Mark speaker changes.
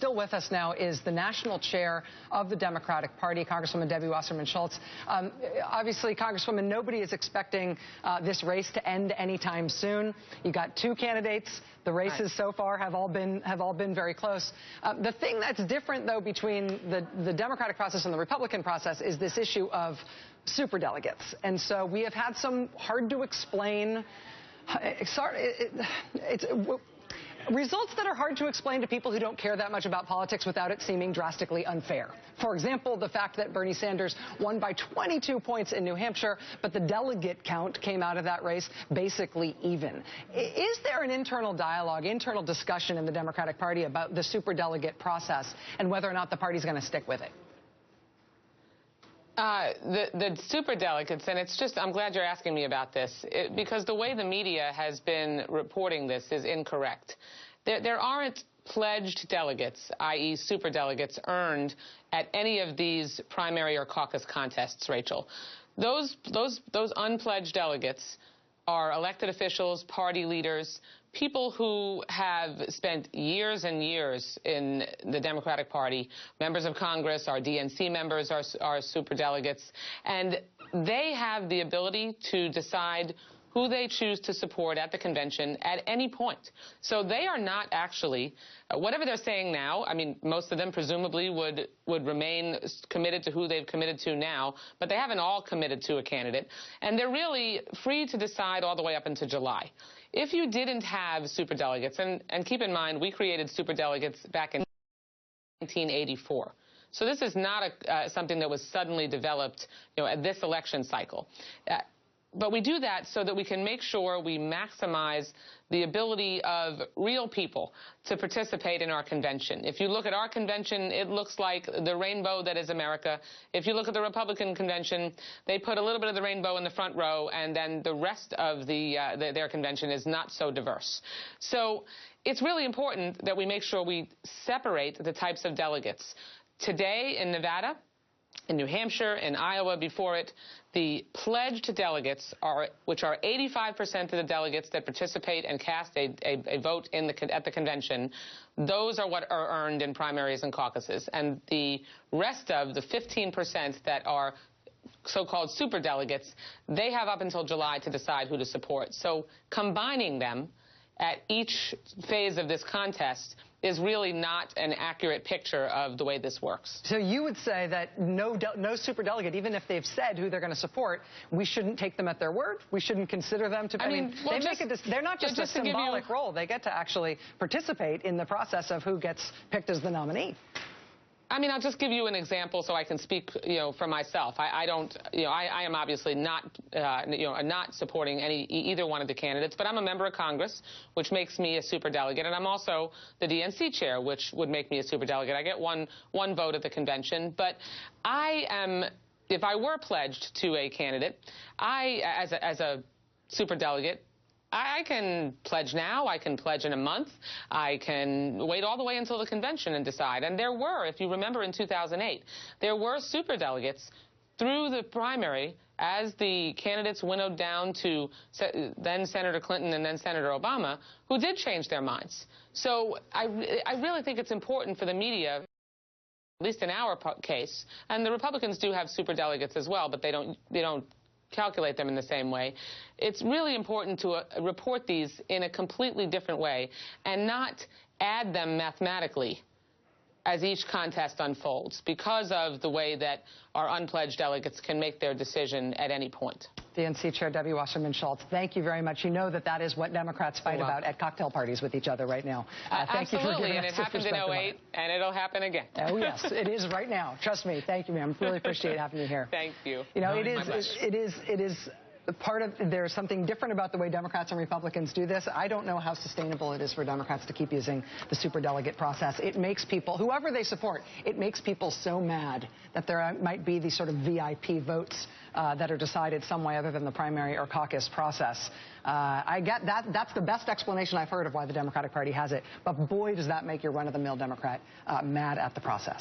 Speaker 1: Still with us now is the national chair of the Democratic Party, Congresswoman Debbie Wasserman Schultz. Obviously, Congresswoman, nobody is expecting this race to end anytime soon. You got two candidates. The races so far have all been very close. The thing that's different, though, between the Democratic process and the Republican process is this issue of superdelegates. And so we have had some hard to explain. Results that are hard to explain to people who don't care that much about politics without it seeming drastically unfair. For example, the fact that Bernie Sanders won by 22 points in New Hampshire, but the delegate count came out of that race basically even. Is there an internal dialogue, internal discussion in the Democratic Party about the superdelegate process and whether or not the party's going to stick with it?
Speaker 2: The superdelegates, and it's just, I'm glad you're asking me about this, because the way the media has been reporting this is incorrect. There aren't pledged delegates, i.e. superdelegates, earned at any of these primary or caucus contests, Rachel. Those unpledged delegates are elected officials, party leaders, people who have spent years and years in the Democratic Party, members of Congress, our DNC members are superdelegates, and they have the ability to decide who they choose to support at the convention at any point. So they are not actually, whatever they're saying now, I mean, most of them presumably would remain committed to who they've committed to now, but they haven't all committed to a candidate. And they're really free to decide all the way up into July. If you didn't have superdelegates, and keep in mind, we created superdelegates back in 1984. So this is not something that was suddenly developed, at this election cycle. But we do that so that we can make sure we maximize the ability of real people to participate in our convention. If you look at our convention, it looks like the rainbow that is America. If you look at the Republican convention, they put a little bit of the rainbow in the front row, and then the rest of their convention is not so diverse. So it's really important that we make sure we separate the types of delegates. Today in Nevada, in New Hampshire, in Iowa before it, the pledged delegates, which are 85% of the delegates that participate and cast a vote at the convention, those are what are earned in primaries and caucuses. And the rest of the 15% that are so-called superdelegates, they have up until July to decide who to support. So combining them at each phase of this contest is really not an accurate picture of the way this works.
Speaker 1: So you would say that no superdelegate, even if they've said who they're going to support, we shouldn't take them at their word? We shouldn't consider them to... they're not just a symbolic role. They get to actually participate in the process of who gets picked as the nominee.
Speaker 2: I mean, I'll just give you an example so I can speak, for myself. I am obviously not, not supporting either one of the candidates, but I'm a member of Congress, which makes me a superdelegate, and I'm also the DNC chair, which would make me a superdelegate. I get one vote at the convention, but if I were pledged to a candidate, as a superdelegate, I can pledge now, I can pledge in a month, I can wait all the way until the convention and decide. And there were, if you remember in 2008, there were superdelegates through the primary as the candidates winnowed down to then Senator Clinton and then Senator Obama, who did change their minds. So I really think it's important for the media, at least in our case, and the Republicans do have superdelegates as well, but they don't calculate them in the same way. It's really important to report these in a completely different way and not add them mathematically as each contest unfolds because of the way that our unpledged delegates can make their decision at any point.
Speaker 1: DNC Chair Debbie Wasserman Schultz, thank you very much. You know that is what Democrats fight about at cocktail parties with each other right now. Thank you for giving us
Speaker 2: and it happened in 2008, and it'll happen again.
Speaker 1: Oh, yes, it is right now. Trust me. Thank you, ma'am. Really appreciate having you here.
Speaker 2: Thank you.
Speaker 1: It is there's something different about the way Democrats and Republicans do this. I don't know how sustainable it is for Democrats to keep using the superdelegate process. It makes people, whoever they support, it makes people so mad that there might be these sort of VIP votes that are decided some way other than the primary or caucus process. I get that. That's the best explanation I've heard of why the Democratic Party has it. But boy, does that make your run-of-the-mill Democrat mad at the process.